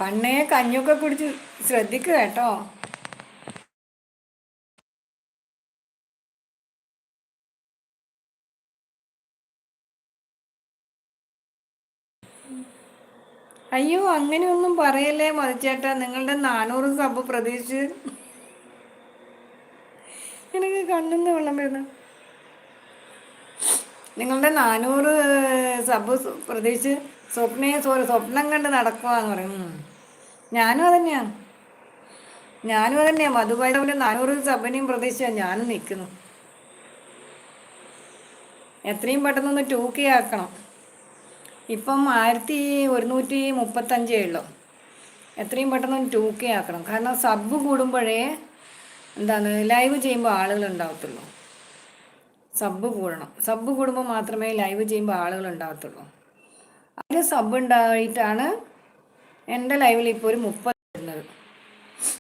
പണ്ടേ കഞ്ഞൊക്കെ കുടിച്ച് ശ്രദ്ധിക്കുക കേട്ടോ. അയ്യോ അങ്ങനെയൊന്നും പറയല്ലേ മതിച്ചേട്ടാ. നിങ്ങളുടെ 400 സബ് പ്രതീക്ഷിച്ച് എനിക്ക് കണ്ണിന്ന് വെള്ളം വരുന്നു. നിങ്ങളുടെ 400 സബ് പ്രതീക്ഷിച്ച് സ്വപ്നം കണ്ട് നടക്കുവാന്ന് പറയും. ഞാനും അതന്നെയാണ്. മധുബായിയുടെ 400 സബിനെയും പ്രതീക്ഷിച്ചാണ് ഞാനും നിൽക്കുന്നു. എത്രയും പെട്ടെന്നൊന്ന് 2K ആക്കണം. ഇപ്പം 1135 ഉള്ളൂ. എത്രയും പെട്ടെന്ന് 2K ആക്കണം. കാരണം സബ് കൂടുമ്പോഴേ ലൈവ് ചെയ്യുമ്പോൾ ആളുകൾ ഉണ്ടാവത്തുള്ളൂ. സബ് കൂടണം. സബ് കൂടുമ്പോൾ മാത്രമേ ലൈവ് ചെയ്യുമ്പോൾ ആളുകൾ ഉണ്ടാകത്തുള്ളൂ. അതിൽ സബ് ഉണ്ടായിട്ടാണ് എൻ്റെ ലൈവിൽ ഇപ്പോൾ ഒരു 30 വരുന്നത്.